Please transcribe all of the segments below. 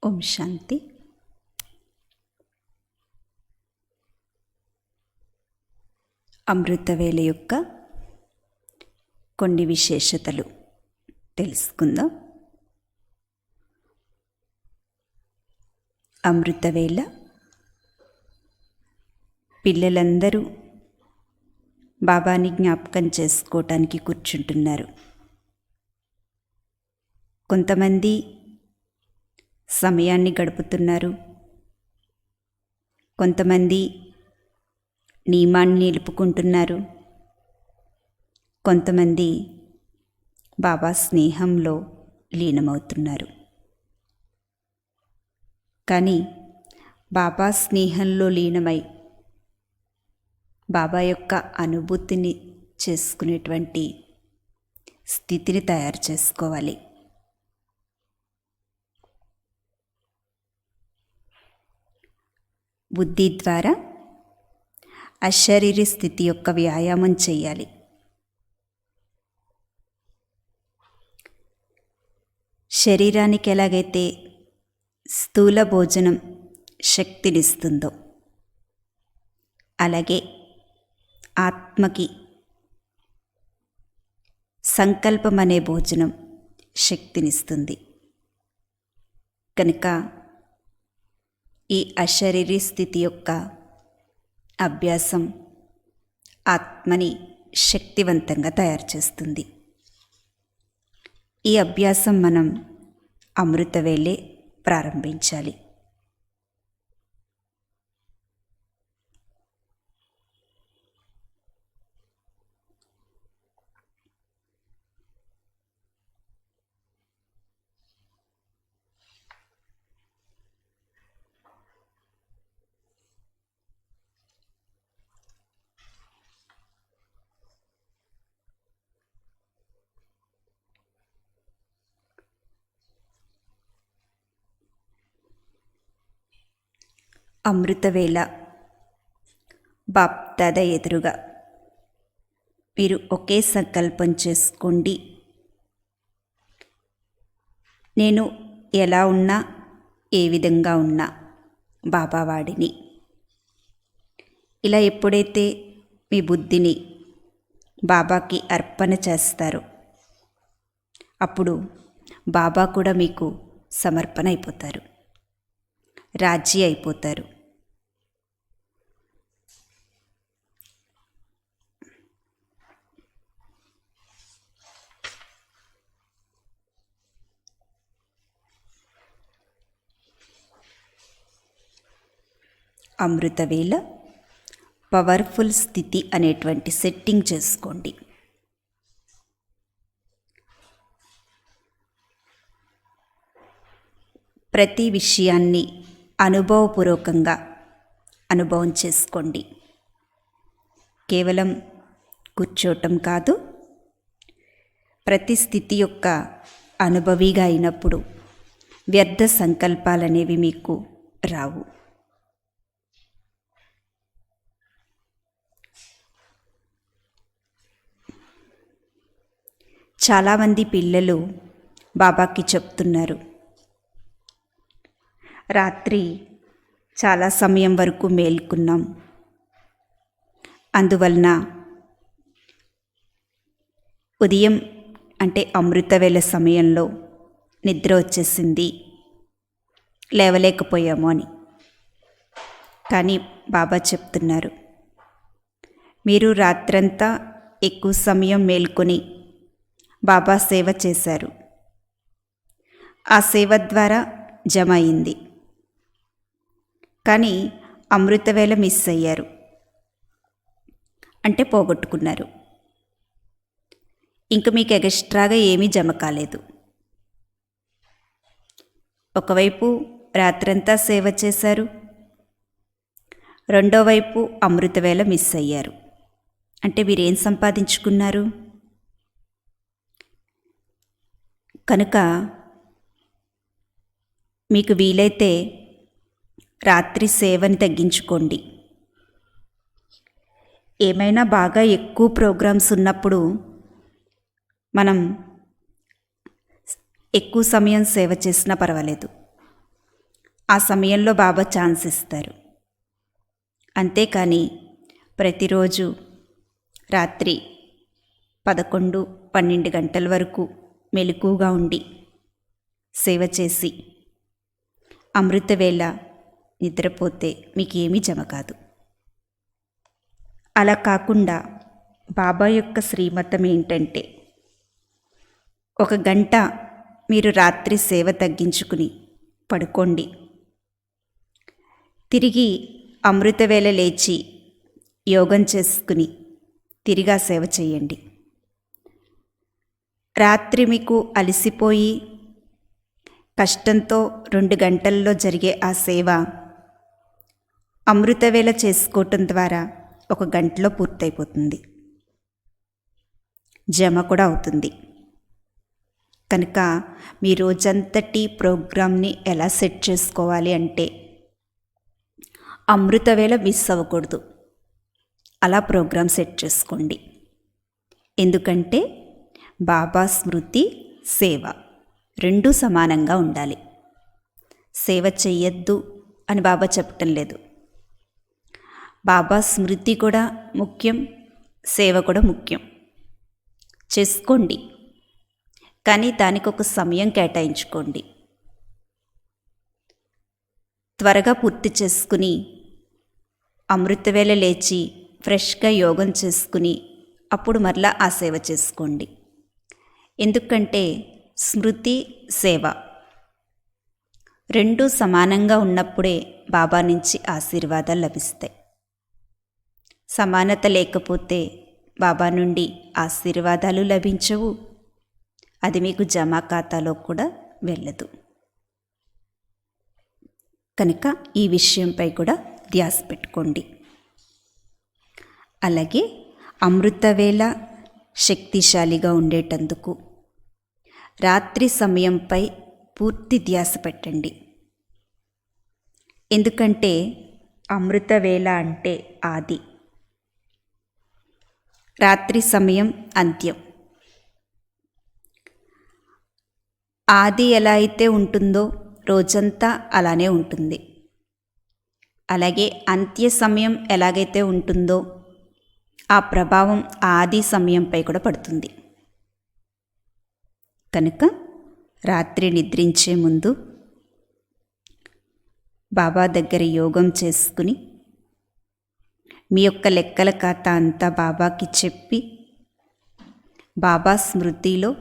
ఓం శాంతి. అమృతవేళ యొక్క కొన్ని విశేషతలు తెలుసుకుందాం. అమృతవేళ పిల్లలందరూ బాబాని జ్ఞాపకం చేసుకోవటానికి కూర్చుంటున్నారు. కొంతమంది సమయాన్ని గడుపుతున్నారు, కొంతమంది నియమాన్ని నిలుపుకుంటున్నారు, కొంతమంది బాబా స్నేహంలో లీనమవుతున్నారు. కానీ బాబా స్నేహంలో లీనమై బాబా యొక్క అనుభూతిని చేసుకునేటువంటి స్థితిని తయారు చేసుకోవాలి. బుద్ధి ద్వారా అశరీరి స్థితి యొక్క వ్యాయామం చేయాలి. శరీరానికి ఎలాగైతే స్థూల భోజనం శక్తినిస్తుందో అలాగే ఆత్మకి సంకల్పం అనే భోజనం శక్తినిస్తుంది. కనుక ఈ అశరీరి స్థితి యొక్క అభ్యాసం ఆత్మని శక్తివంతంగా తయారు చేస్తుంది. ఈ అభ్యాసం మనం అమృతవేళే ప్రారంభించాలి. అమృతవేళ బాప్దాద ఎదురుగా మీరు ఒకే సంకల్పం చేసుకోండి. నేను ఎలా ఉన్నా, ఏ విధంగా ఉన్నా బాబావాడిని. ఇలా ఎప్పుడైతే మీ బుద్ధిని బాబాకి అర్పణ చేస్తారో అప్పుడు బాబా కూడా మీకు సమర్పణ అయిపోతారు, రాజీ అయిపోతారు. అమృతవేళ పవర్ఫుల్ స్థితి అనేటువంటి సెట్టింగ్ చేసుకోండి. ప్రతి విషయాన్ని అనుభవపూర్వకంగా అనుభవం చేసుకోండి. కేవలం కూర్చోవటం కాదు, ప్రతి స్థితి యొక్క అనుభవిగా అయినప్పుడు వ్యర్థ సంకల్పాలనేవి మీకు రావు. చాలామంది పిల్లలు బాబాకి చెప్తున్నారు, రాత్రి చాలా సమయం వరకు మేల్కున్నాం, అందువలన ఉదయం అంటే అమృతవేళ సమయంలో నిద్ర వచ్చేసింది, లేవలేకపోయాము అని. కానీ బాబా చెప్తున్నారు, మీరు రాత్రంతా ఎక్కువ సమయం మేల్కొని బాబా సేవ చేశారు. ఆ సేవ ద్వారా జమ అయింది. కానీ అమృతవేళ మిస్ అయ్యారు, అంటే పోగొట్టుకున్నారు. ఇంక మీకు ఎక్స్ట్రాగా ఏమీ జమ కాలేదు. ఒకవైపు రాత్రంతా సేవ చేశారు, రెండో వైపు అమృతవేళ మిస్ అయ్యారు. అంటే మీరేం సంపాదించుకున్నారు? కనుక మీకు వీలైతే రాత్రి సేవని తగ్గించుకోండి. ఏమైనా బాగా ఎక్కువ ప్రోగ్రామ్స్ ఉన్నప్పుడు మనం ఎక్కువ సమయం సేవ చేసినా పర్వాలేదు. ఆ సమయంలో బాబా ఛాన్స్ ఇస్తారు. అంతేకాని ప్రతిరోజు రాత్రి 11-12 గంటల వరకు మెలకువగా ఉండి సేవ చేసి అమృతవేళ నిద్రపోతే మీకేమీ జమ కాదు. అలా కాకుండా బాబా యొక్క శ్రీమతం ఏంటంటే, 1 గంట మీరు రాత్రి సేవ తగ్గించుకుని పడుకోండి. తిరిగి అమృతవేళ లేచి యోగం చేసుకుని తిరిగా సేవ చేయండి. రాత్రి మీకు అలసిపోయి కష్టంతో 2 గంటల్లో జరిగే ఆ సేవ అమృతవేళ చేసుకోవటం ద్వారా 1 గంటలో పూర్తయిపోతుంది, జమ కూడా అవుతుంది. కనుక మీ రోజంతటి ప్రోగ్రామ్ని ఎలా సెట్ చేసుకోవాలి అంటే, అమృతవేళ మిస్ అవ్వకూడదు, అలా ప్రోగ్రాం సెట్ చేసుకోండి. ఎందుకంటే బాబా స్మృతి, సేవ రెండూ సమానంగా ఉండాలి. సేవ చెయ్యొద్దు అని బాబా చెప్పటం లేదు. బాబా స్మృతి కూడా ముఖ్యం, సేవ కూడా ముఖ్యం. చేసుకోండి, కానీ దానికి ఒక సమయం కేటాయించుకోండి. త్వరగా పూర్తి చేసుకుని అమృతవేళ లేచి ఫ్రెష్గా యోగం చేసుకుని అప్పుడు మరలా ఆ సేవ చేసుకోండి. ఎందుకంటే స్మృతి, సేవ రెండూ సమానంగా ఉన్నప్పుడే బాబా నుంచి ఆశీర్వాదాలు లభిస్తాయి. సమానత లేకపోతే బాబా నుండి ఆశీర్వాదాలు లభించవు, అది మీకు జమా ఖాతాలో కూడా వెళ్ళదు. కనుక ఈ విషయంపై కూడా ధ్యాస పెట్టుకోండి. అలాగే అమృతవేళ శక్తిశాలిగా ఉండేటందుకు రాత్రి సమయంపై పూర్తి ధ్యాస పెట్టండి. ఎందుకంటే అమృతవేళ అంటే ఆది, రాత్రి సమయం అంత్యం. ఆది ఎలా అయితే ఉంటుందో రోజంతా అలానే ఉంటుంది. అలాగే అంత్య సమయం ఎలాగైతే ఉంటుందో ఆ ప్రభావం ఆది సమయంపై కూడా పడుతుంది. కనుక రాత్రి నిద్రించే ముందు బాబా దగ్గర యోగం చేసుకుని మీ యొక్క లెక్కల ఖాతా అంతా బాబాకి చెప్పి బాబా స్మృతిలో,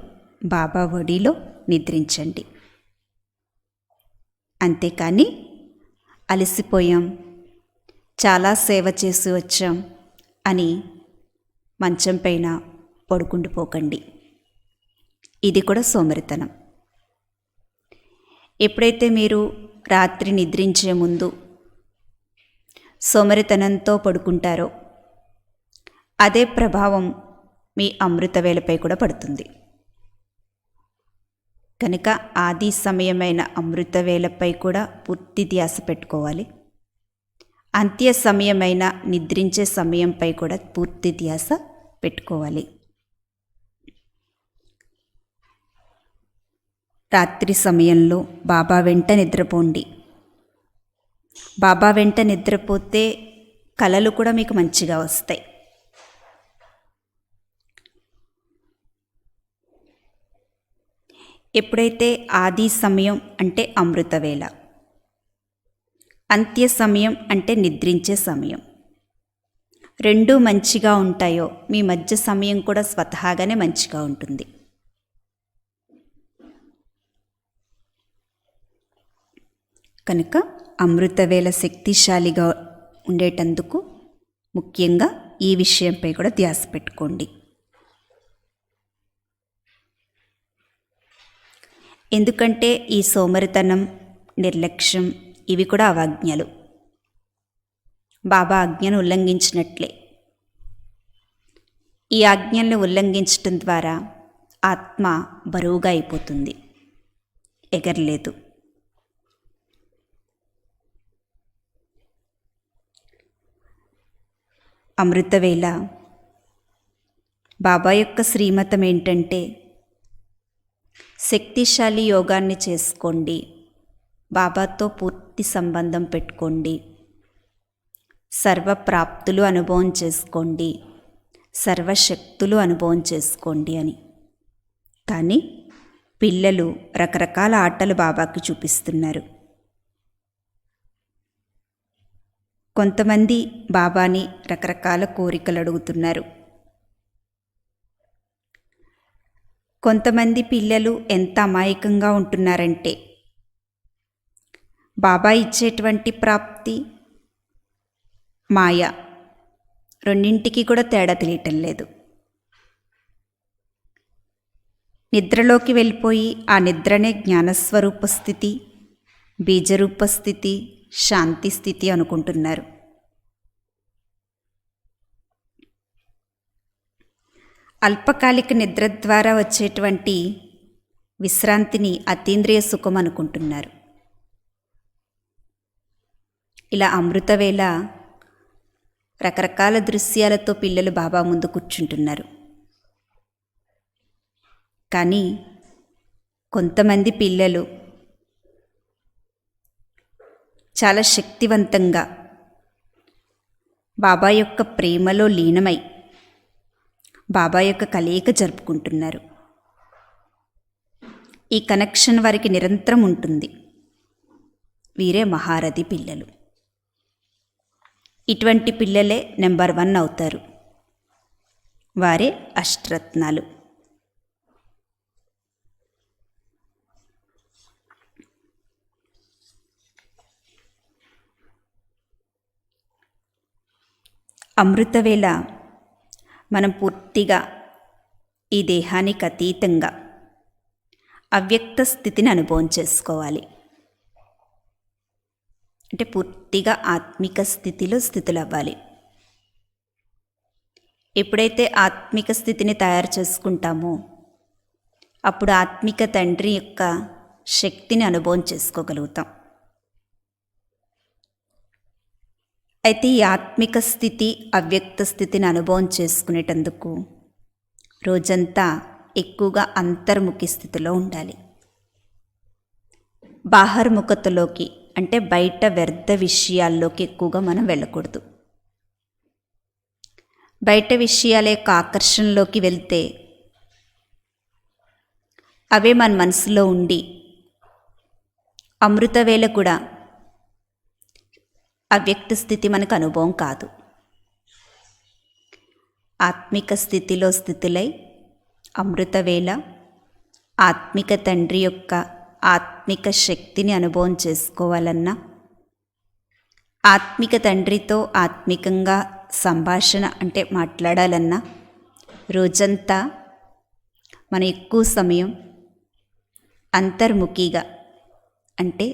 బాబా ఒడిలో నిద్రించండి. అంతేకాని అలసిపోయాం, చాలా సేవ చేసి వచ్చాం అని మంచం పైన పడుకుండిపోకండి. ఇది కూడా సోమరితనం. ఎప్పుడైతే మీరు రాత్రి నిద్రించే ముందు సోమరితనంతో పడుకుంటారో అదే ప్రభావం మీ అమృతవేళపై కూడా పడుతుంది. కనుక ఆది సమయమైన అమృతవేళపై కూడా పూర్తి ధ్యాస పెట్టుకోవాలి. అంత్య సమయమైన నిద్రించే సమయంపై కూడా పూర్తి ధ్యాస పెట్టుకోవాలి. రాత్రి సమయంలో బాబా వెంట నిద్రపోండి. బాబా వెంట నిద్రపోతే కలలు కూడా మీకు మంచిగా వస్తాయి. ఎప్పుడైతే ఆది సమయం అంటే అమృతవేళ, అంత్య సమయం అంటే నిద్రించే సమయం రెండూ మంచిగా ఉంటాయో మీ మధ్య సమయం కూడా స్వతహాగానే మంచిగా ఉంటుంది. కనుక అమృతవేళ శక్తిశాలిగా ఉండేటందుకు ముఖ్యంగా ఈ విషయంపై కూడా ధ్యాస పెట్టుకోండి. ఎందుకంటే ఈ సోమరితనం, నిర్లక్ష్యం ఇవి కూడా అవాజ్ఞలు. బాబా ఆజ్ఞను ఉల్లంఘించినట్లే. ఈ ఆజ్ఞల్ని ఉల్లంఘించటం ద్వారా ఆత్మ బరువుగా అయిపోతుంది, ఎగరలేదు. అమృతవేళ బాబా యొక్క శ్రీమతం ఏంటంటే శక్తిశాలి యోగాన్ని చేసుకోండి, బాబాతో పూర్తి సంబంధం పెట్టుకోండి, సర్వప్రాప్తులు అనుభవం చేసుకోండి, సర్వశక్తులు అనుభవం చేసుకోండి అని. కానీ పిల్లలు రకరకాల ఆటలు బాబాకి చూపిస్తున్నారు. కొంతమంది బాబాని రకరకాల కోరికలు అడుగుతున్నారు. కొంతమంది పిల్లలు ఎంత అమాయకంగా ఉంటున్నారంటే బాబా ఇచ్చేటువంటి ప్రాప్తి, మాయ రెండింటికి కూడా తేడా తెలియటం లేదు. నిద్రలోకి వెళ్ళిపోయి ఆ నిద్రనే జ్ఞానస్వరూప స్థితి, బీజరూప స్థితి, శాంతి స్థితి అనుకుంటున్నారు. అల్పకాలిక నిద్ర ద్వారా వచ్చేటువంటి విశ్రాంతిని అతీంద్రియ సుఖం అనుకుంటున్నారు. ఇలా అమృతవేళ రకరకాల దృశ్యాలతో పిల్లలు బాబా ముందు కూర్చుంటున్నారు. కానీ కొంతమంది పిల్లలు చాలా శక్తివంతంగా బాబా యొక్క ప్రేమలో లీనమై బాబా యొక్క కలయిక జరుపుకుంటున్నారు. ఈ కనెక్షన్ వారికి నిరంతరం ఉంటుంది. వీరే మహారథి పిల్లలు. ఇటువంటి పిల్లలే నెంబర్ 1 అవుతారు. వారే అష్టరత్నాలు. అమృతవేళ మనం పూర్తిగా ఈ దేహానికి అతీతంగా అవ్యక్త స్థితిని అనుభవం చేసుకోవాలి. అంటే పూర్తిగా ఆత్మిక స్థితిలో స్థితులవ్వాలి. ఎప్పుడైతే ఆత్మిక స్థితిని తయారు చేసుకుంటామో అప్పుడు ఆత్మిక తండ్రి యొక్క శక్తిని అనుభవం చేసుకోగలుగుతాం. అయితే ఈ ఆత్మిక స్థితి, అవ్యక్త స్థితిని అనుభవం చేసుకునేటందుకు రోజంతా ఎక్కువగా అంతర్ముఖి స్థితిలో ఉండాలి. బాహర్ముఖతలోకి అంటే బయట వ్యర్థ విషయాల్లోకి ఎక్కువగా మనం వెళ్ళకూడదు. బయట విషయాల యొక్క ఆకర్షణలోకి వెళ్తే అవే మన మనసులో ఉండి అమృతవేళ కూడా అవ్యక్త స్థితి మనకు అనుభవం కాదు. ఆత్మిక స్థితిలో స్థితులై అమృతవేళ ఆత్మిక తండ్రి యొక్క ఆత్మిక శక్తిని అనుభవం చేసుకోవాలన్నా, ఆత్మిక తండ్రితో ఆత్మికంగా సంభాషణ అంటే మాట్లాడాలన్నా రోజంతా మన ఎక్కువ సమయం అంతర్ముఖిగా అంటే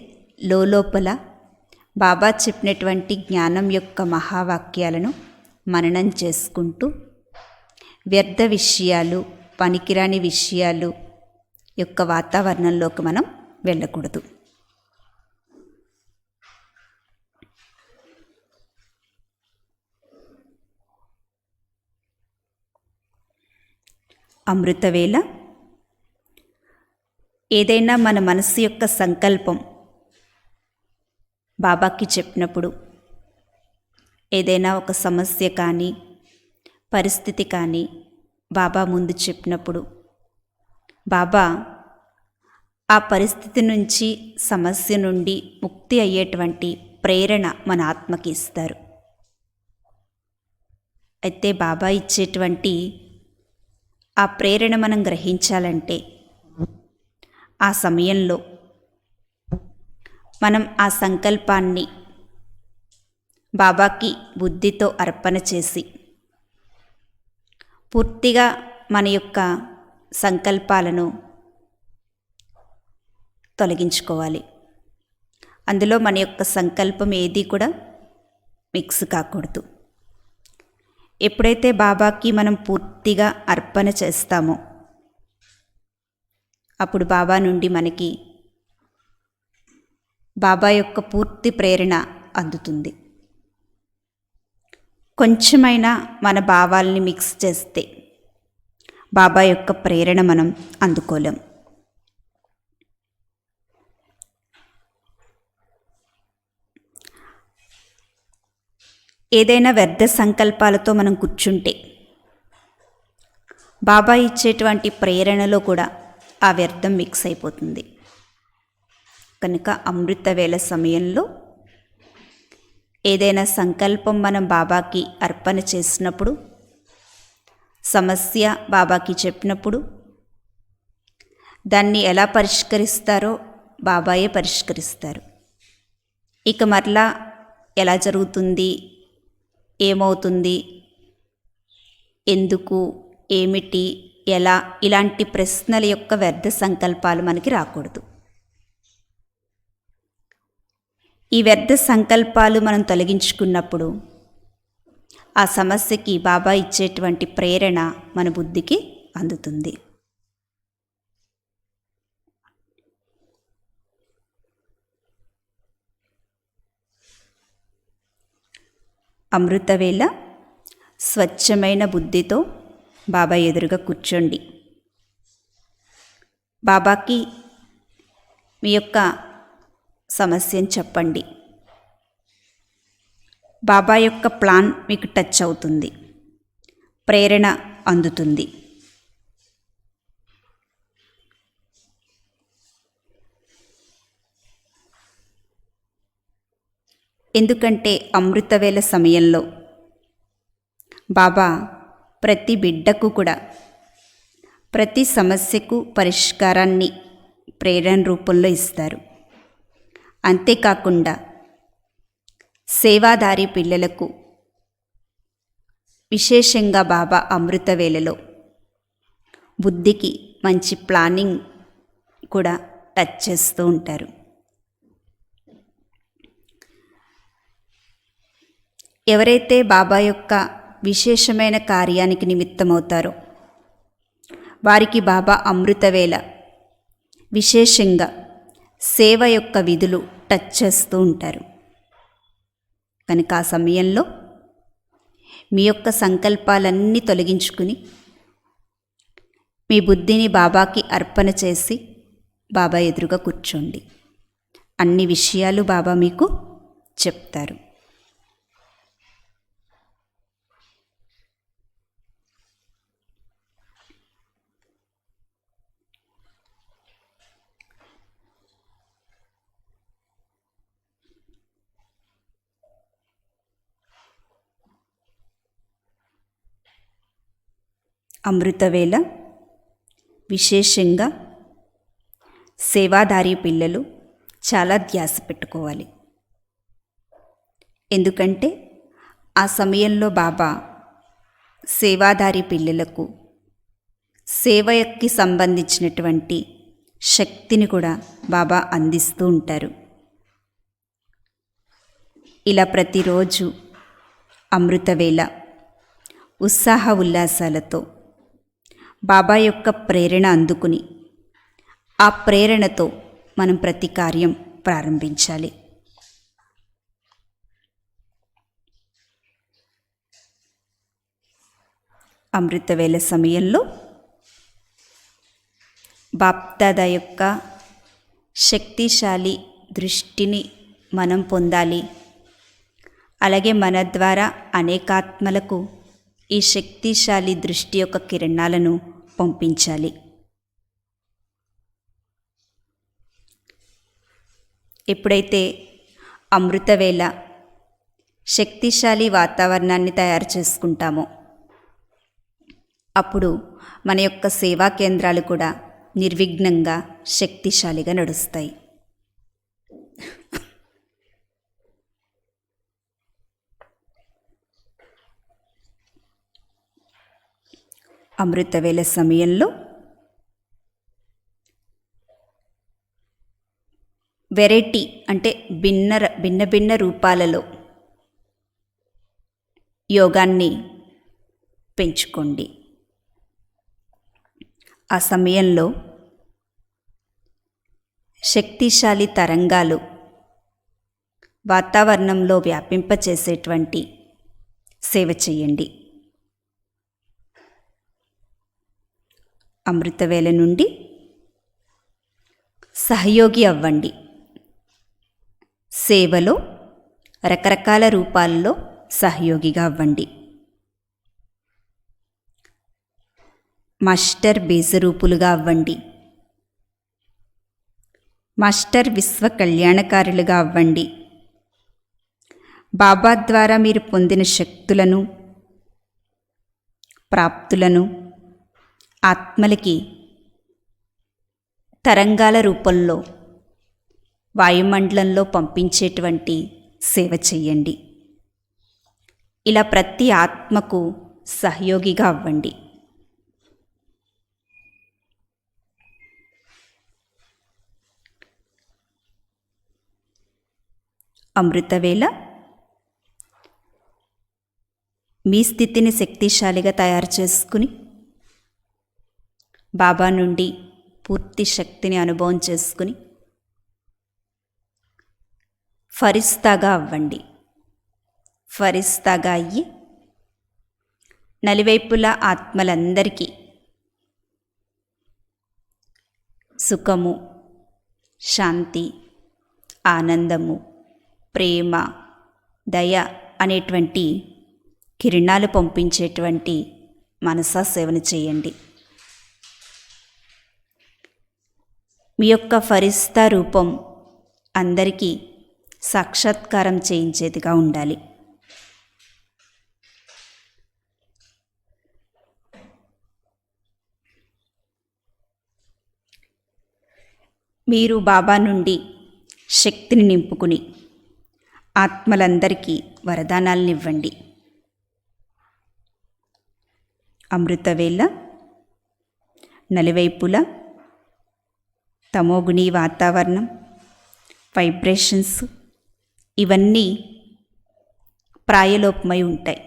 లోపల బాబా చెప్పినటువంటి జ్ఞానం యొక్క మహావాక్యాలను మననం చేసుకుంటూ వ్యర్థ విషయాలు, పనికిరాని విషయాలు యొక్క వాతావరణంలోకి మనం వెళ్ళకూడదు. అమృతవేళ ఏదైనా మన మనసు యొక్క సంకల్పం బాబాకి చెప్పినప్పుడు, ఏదైనా ఒక సమస్య కానీ పరిస్థితి కానీ బాబా ముందు చెప్పినప్పుడు బాబా ఆ పరిస్థితి నుంచి, సమస్య నుండి ముక్తి అయ్యేటువంటి ప్రేరణ మన ఆత్మకి ఇస్తారు. అయితే బాబా ఇచ్చేటువంటి ఆ ప్రేరణ మనం గ్రహించాలంటే ఆ సమయంలో మనం ఆ సంకల్పాన్ని బాబాకి బుద్ధితో అర్పణ చేసి పూర్తిగా మన యొక్క సంకల్పాలను తొలగించుకోవాలి. అందులో మన యొక్క సంకల్పం ఏది కూడా మిక్స్ కాకూడదు. ఎప్పుడైతే బాబాకి మనం పూర్తిగా అర్పణ చేస్తామో అప్పుడు బాబా నుండి మనకి బాబా యొక్క పూర్తి ప్రేరణ అందుతుంది. కొంచెమైనా మన భావాల్ని మిక్స్ చేస్తే బాబా యొక్క ప్రేరణ మనం అందుకోలేం. ఏదైనా వ్యర్థ సంకల్పాలతో మనం కూర్చుంటే బాబా ఇచ్చేటువంటి ప్రేరణలో కూడా ఆ వ్యర్థం మిక్స్ అయిపోతుంది. కనుక అమృత వేళ సమయంలో ఏదైనా సంకల్పం మనం బాబాకి అర్పణ చేసినప్పుడు, సమస్య బాబాకి చెప్పినప్పుడు దాన్ని ఎలా పరిష్కరిస్తారో బాబాయే పరిష్కరిస్తారు. ఇక మరలా ఎలా జరుగుతుంది, ఏమవుతుంది, ఎందుకు, ఏమిటి, ఎలా, ఇలాంటి ప్రశ్నల యొక్క వ్యర్థ సంకల్పాలు మనకి రాకూడదు. ఈ వ్యర్థ సంకల్పాలు మనం తొలగించుకున్నప్పుడు ఆ సమస్యకి బాబా ఇచ్చేటువంటి ప్రేరణ మన బుద్ధికి అందుతుంది. అమృతవేళ స్వచ్ఛమైన బుద్ధితో బాబా ఎదురుగా కూర్చోండి. బాబాకి మీ యొక్క సమస్యను చెప్పండి. బాబా యొక్క ప్లాన్ మీకు టచ్ అవుతుంది, ప్రేరణ అందుతుంది. ఎందుకంటే అమృతవేళ సమయంలో బాబా ప్రతి బిడ్డకు కూడా ప్రతి సమస్యకు పరిష్కారాన్ని ప్రేరణ రూపంలో ఇస్తారు. అంతేకాకుండా సేవాదారి పిల్లలకు విశేషంగా బాబా అమృతవేళలో బుద్ధికి మంచి ప్లానింగ్ కూడా టచ్ చేస్తూ ఉంటారు. ఎవరైతే బాబా యొక్క విశేషమైన కార్యానికి నిమిత్తమవుతారో వారికి బాబా అమృతవేళ విశేషంగా సేవ యొక్క విధులు టచ్ చేస్తూ ఉంటారు. కనుక ఆ సమయంలో మీ యొక్క సంకల్పాలన్నీ తొలగించుకుని మీ బుద్ధిని బాబాకి అర్పణ చేసి బాబా ఎదురుగా కూర్చోండి. అన్ని విషయాలు బాబా మీకు చెప్తారు. అమృతవేళ విశేషంగా సేవాదారి పిల్లలు చాలా ధ్యాస పెట్టుకోవాలి. ఎందుకంటే ఆ సమయంలో బాబా సేవాదారి పిల్లలకు సేవకి సంబంధించినటువంటి శక్తిని కూడా బాబా అందిస్తూ ఉంటారు. ఇలా ప్రతిరోజు అమృతవేళ ఉత్సాహ ఉల్లాసాలతో బాబా యొక్క ప్రేరణ అందుకుని ఆ ప్రేరణతో మనం ప్రతి కార్యం ప్రారంభించాలి. అమృతవేళ సమయంలో బాప్దాదా యొక్క శక్తిశాలి దృష్టిని మనం పొందాలి. అలాగే మన ద్వారా అనేకాత్మలకు ఈ శక్తిశాలి దృష్టి యొక్క కిరణాలను పంపించాలి. ఎప్పుడైతే అమృతవేళ శక్తిశాలి వాతావరణాన్ని తయారు చేసుకుంటామో అప్పుడు మన యొక్క సేవా కేంద్రాలు కూడా నిర్విఘ్నంగా శక్తిశాలిగా నడుస్తాయి. అమృతవేళ సమయంలో వెరైటీ అంటే భిన్న భిన్న రూపాలలో యోగాన్ని పెంచుకోండి. ఆ సమయంలో శక్తిశాలి తరంగాలు వాతావరణంలో వ్యాపింపచేసేటువంటి సేవ చేయండి. అమృతవేళ నుండి సహయోగి అవ్వండి. సేవలో రకరకాల రూపాల్లో సహయోగిగా అవ్వండి. మాస్టర్ బేజరూపులుగా అవ్వండి. మాస్టర్ విశ్వ కళ్యాణకారులుగా అవ్వండి. బాబా ద్వారా మీరు పొందిన శక్తులను, ప్రాప్తులను ఆత్మలకి తరంగాల రూపంలో వాయుమండలంలో పంపించేటువంటి సేవ చెయ్యండి. ఇలా ప్రతి ఆత్మకు సహయోగిగా అవ్వండి. అమృతవేళ మీ స్థితిని శక్తిశాలిగా తయారు చేసుకుని బాబా నుండి పూర్తి శక్తిని అనుభవం చేసుకుని ఫరిస్తాగా అవ్వండి. ఫరిస్తాగా అయ్యి నలువైపులా ఆత్మలందరికీ సుఖము, శాంతి, ఆనందము, ప్రేమ, దయ అనేటువంటి కిరణాలు పంపించేటువంటి మనసా సేవను చేయండి. మీ యొక్క ఫరిస్తా రూపం అందరికీ సాక్షాత్కారం చేయించేదిగా ఉండాలి. మీరు బాబా నుండి శక్తిని నింపుకుని ఆత్మలందరికీ వరదానాలనివ్వండి. అమృతవేళ నలువైపులా తమోగుణి వాతావరణం, వైబ్రేషన్స్ ఇవన్నీ ప్రాయలోపమై ఉంటాయి.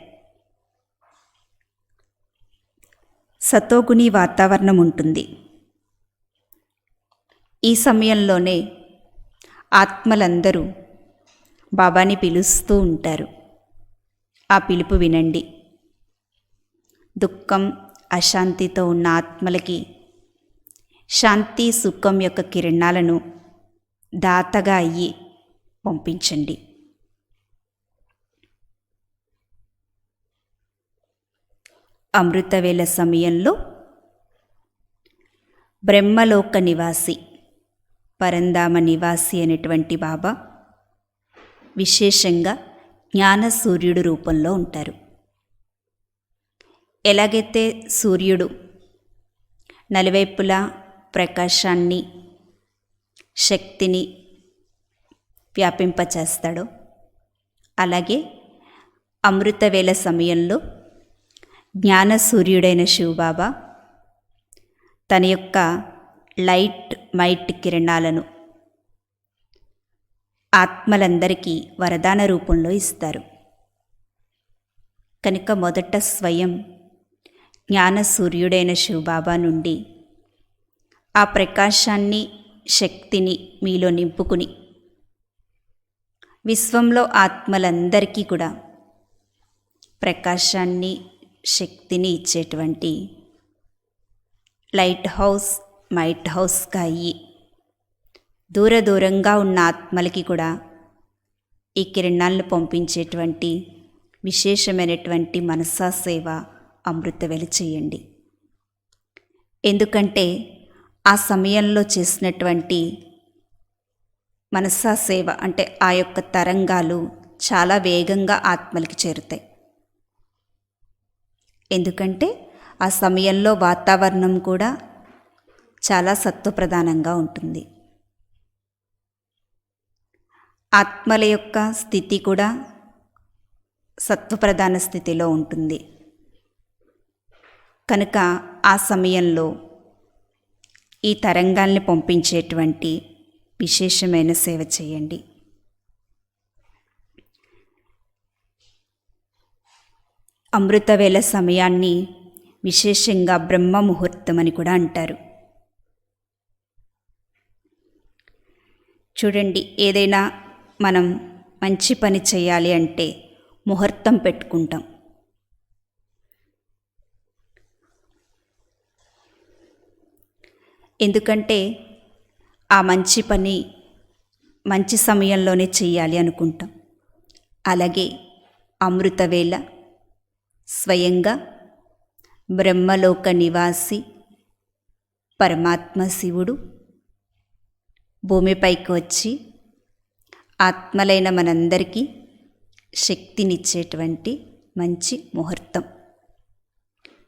సతోగుణి వాతావరణం ఉంటుంది. ఈ సమయంలోనే ఆత్మలందరూ బాబాని పిలుస్తూ ఉంటారు. ఆ పిలుపు వినండి. దుఃఖం, అశాంతితో ఉన్న ఆత్మలకి శాంతి, సుఖం యొక్క కిరణాలను దాతగా అయ్యి పంపించండి. అమృతవేళ సమయంలో బ్రహ్మలోక నివాసి, పరంధామ నివాసి అనేటువంటి బాబా విశేషంగా జ్ఞాన సూర్యుడు రూపంలో ఉంటారు. ఎలాగైతే సూర్యుడు నలువైపులా ప్రకాశాన్ని, శక్తిని వ్యాపింపచేస్తాడో అలాగే అమృతవేళ సమయంలో జ్ఞాన సూర్యుడైన శివబాబా తన యొక్క లైట్ మైట్ కిరణాలను ఆత్మలందరికీ వరదాన రూపంలో ఇస్తారు. కనుక మొదట స్వయం జ్ఞాన సూర్యుడైన శివబాబా నుండి ఆ ప్రకాశాన్ని, శక్తిని మీలో నింపుకుని విశ్వంలో ఆత్మలందరికీ కూడా ప్రకాశాన్ని, శక్తిని ఇచ్చేటువంటి లైట్ హౌస్, మైట్ హౌస్గా అయ్యి దూరంగా ఉన్న ఆత్మలకి కూడా ఈ కిరణాలను పంపించేటువంటి విశేషమైనటువంటి మనసా సేవ అమృతవేళ చేయండి. ఎందుకంటే ఆ సమయంలో చేసినటువంటి మనసా సేవ అంటే ఆ యొక్క తరంగాలు చాలా వేగంగా ఆత్మలకి చేరుతాయి. ఎందుకంటే ఆ సమయంలో వాతావరణం కూడా చాలా సత్వప్రధానంగా ఉంటుంది. ఆత్మల యొక్క స్థితి కూడా సత్వప్రధాన స్థితిలో ఉంటుంది. కనుక ఆ సమయంలో ఈ తరంగాల్ని పంపించేటువంటి విశేషమైన సేవ చేయండి. అమృతవేళ సమయాన్ని విశేషంగా బ్రహ్మ ముహూర్తం అని కూడా అంటారు. చూడండి, ఏదైనా మనం మంచి పని చేయాలి అంటే ముహూర్తం పెట్టుకుంటాం. ఎందుకంటే ఆ మంచి పని మంచి సమయంలోనే చేయాలి అనుకుంటాం. అలాగే అమృతవేళ స్వయంగా బ్రహ్మలోక నివాసి పరమాత్మ శివుడు భూమిపైకి వచ్చి ఆత్మలైన మనందరికీ శక్తినిచ్చేటువంటి మంచి ముహూర్తం.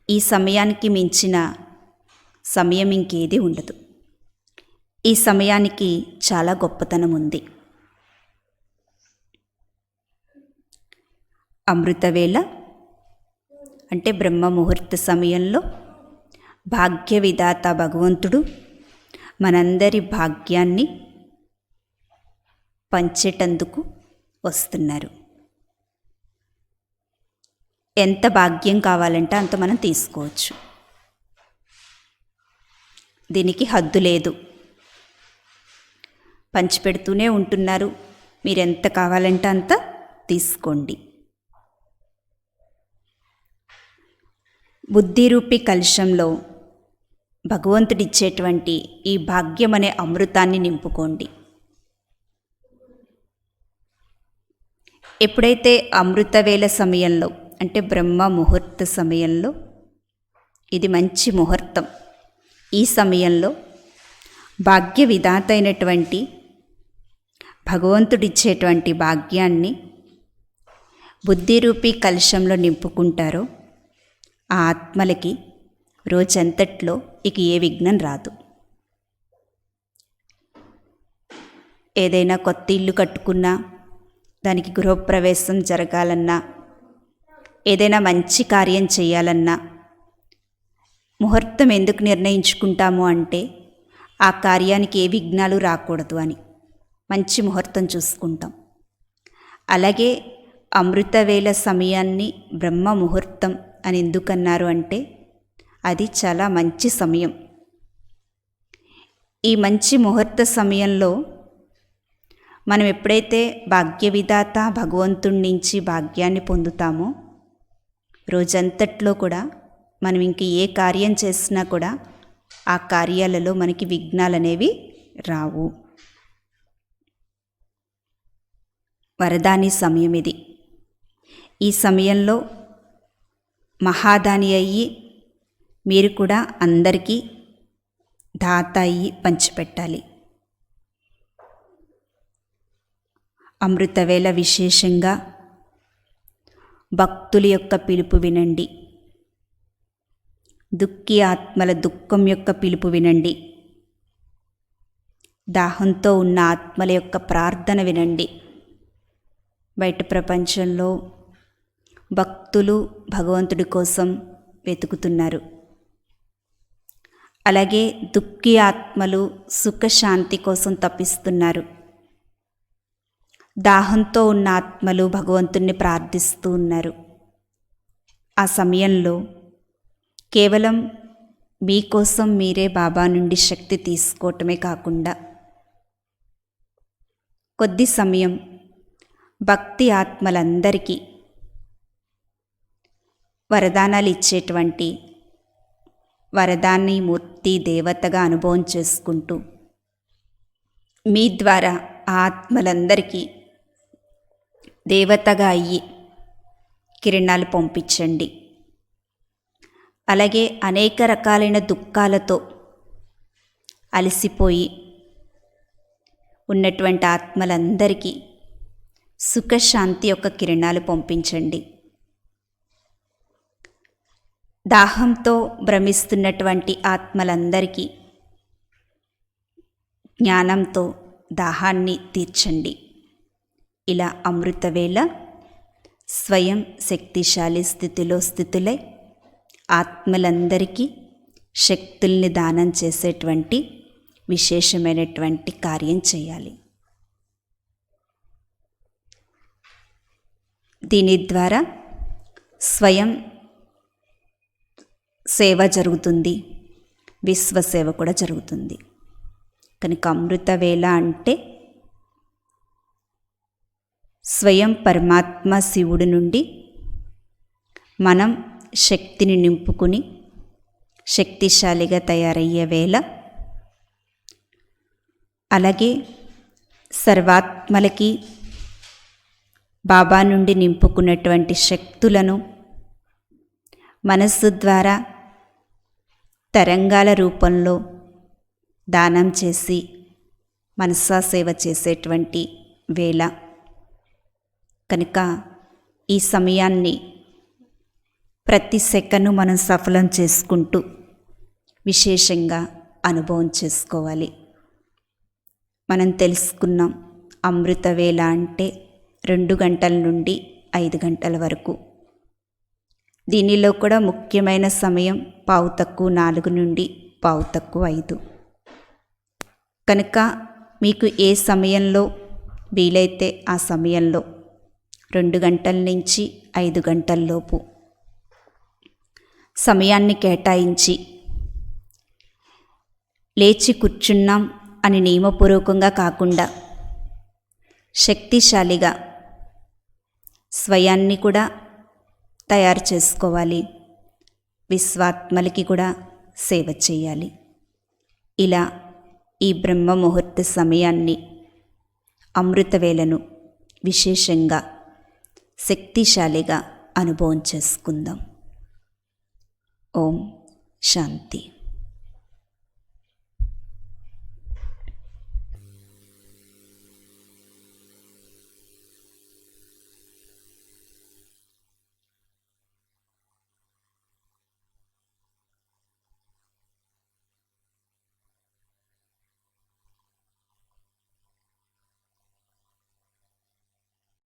ఈ సమయానికి మించిన సమయం ఇంకేది ఉండదు. ఈ సమయానికి చాలా గొప్పతనం ఉంది. అమృతవేళ అంటే బ్రహ్మ ముహూర్త సమయంలో భాగ్య విధాత భగవంతుడు మనందరి భాగ్యాన్ని పంచేటందుకు వస్తున్నారు. ఎంత భాగ్యం కావాలంటే అంత మనం తీసుకోవచ్చు. దీనికి హద్దు లేదు. పంచిపెడుతూనే ఉంటున్నారు. మీరెంత కావాలంటే అంత తీసుకోండి. బుద్ధిరూపి కలశంలో భగవంతుడిచ్చేటువంటి ఈ భాగ్యం అనే అమృతాన్ని నింపుకోండి. ఎప్పుడైతే అమృతవేళ సమయంలో అంటే బ్రహ్మ ముహూర్త సమయంలో, ఇది మంచి ముహూర్తం, ఈ సమయంలో భాగ్య విధాత అయినటువంటి భగవంతుడిచ్చేటువంటి భాగ్యాన్ని బుద్ధిరూపి కలశంలో నింపుకుంటారో ఆ ఆత్మలకి రోజంతట్లో ఇక ఏ విఘ్నం రాదు. ఏదైనా కొత్త ఇల్లు కట్టుకున్నా, దానికి గృహప్రవేశం జరగాలన్నా, ఏదైనా మంచి కార్యం చేయాలన్నా ముహూర్తం ఎందుకు నిర్ణయించుకుంటాము అంటే ఆ కార్యానికి ఏ విఘ్నాలు రాకూడదు అని మంచి ముహూర్తం చూసుకుంటాం. అలాగే అమృతవేళ సమయాన్ని బ్రహ్మ ముహూర్తం అని ఎందుకన్నారు అంటే అది చాలా మంచి సమయం. ఈ మంచి ముహూర్త సమయంలో మనం ఎప్పుడైతే భాగ్య విధాత భగవంతుడి నుంచి భాగ్యాన్ని పొందుతామో రోజంతట్లో కూడా మనం ఇంక ఏ కార్యం చేసినా కూడా ఆ కార్యాలలో మనకి విఘ్నాలు అనేవి రావు. వరదాని సమయం ఇది. ఈ సమయంలో మహాదాని అయ్యి మీరు కూడా అందరికీ దాత అయ్యి పంచిపెట్టాలి. అమృతవేళ విశేషంగా భక్తుల యొక్క పిలుపు వినండి. దుఃఖి ఆత్మల దుఃఖం యొక్క పిలుపు వినండి. దాహంతో ఉన్న ఆత్మల యొక్క ప్రార్థన వినండి. బయట ప్రపంచంలో భక్తులు భగవంతుడి కోసం వెతుకుతున్నారు. అలాగే దుఃఖి ఆత్మలు సుఖశాంతి కోసం తపిస్తున్నారు. దాహంతో ఉన్న ఆత్మలు భగవంతుణ్ణి ప్రార్థిస్తూ ఉన్నారు. ఆ సమయంలో కేవలం మీకోసం మీరే బాబా నుండి శక్తి తీసుకోవటమే కాకుండా కొద్ది సమయం భక్తి ఆత్మలందరికీ వరదానాలు ఇచ్చేటువంటి వరదాని మూర్తి దేవతగా అనుభవం చేసుకుంటూ మీ ద్వారా ఆ ఆత్మలందరికీ దేవతగా అయ్యి కిరణాలు పంపించండి. అలాగే అనేక రకాలైన దుఃఖాలతో అలసిపోయి ఉన్నటువంటి ఆత్మలందరికీ సుఖశాంతి యొక్క కిరణాలు పంపించండి. దాహంతో భ్రమిస్తున్నటువంటి ఆత్మలందరికీ జ్ఞానంతో దాహాన్ని తీర్చండి. ఇలా అమృతవేళ స్వయం శక్తిశాలి స్థితులై ఆత్మలందరికీ శక్తుల్ని దానం చేసేటువంటి విశేషమైనటువంటి కార్యం చేయాలి. దీని ద్వారా స్వయం సేవ జరుగుతుంది, విశ్వసేవ కూడా జరుగుతుంది. కనుక అమృతవేళ అంటే స్వయం పరమాత్మ శివుడి నుండి మనం శక్తిని నింపుకుని శక్తిశాలిగా తయారయ్యే వేళ. అలాగే సర్వాత్మలకి బాబా నుండి నింపుకున్నటువంటి శక్తులను మనస్సు ద్వారా తరంగాల రూపంలో దానం చేసి మనసా సేవ చేసేటువంటి వేళ కనుక ఈ సమయాన్ని ప్రతి సెకను మనం సఫలం చేసుకుంటూ విశేషంగా అనుభవం చేసుకోవాలి. మనం తెలుసుకున్నాం అమృత వేళ అంటే 2 గంటల నుండి 5 గంటల వరకు. దీనిలో కూడా ముఖ్యమైన సమయం 4:15 నుండి 4:15. కనుక మీకు ఏ సమయంలో వీలైతే ఆ సమయంలో 2 గంటల నుంచి 5 గంటల్లోపు సమయాన్ని కేటాయించి లేచి కూర్చున్నాం అని నియమపూర్వకంగా కాకుండా శక్తిశాలిగా స్వయాన్ని కూడా తయారు చేసుకోవాలి. విశ్వాత్మలకి కూడా సేవ చేయాలి. ఇలా ఈ బ్రహ్మ ముహూర్త సమయాన్ని అమృత వేళను విశేషంగా శక్తిశాలిగా అనుభవం చేసుకుందాం. ఓం శాంతి.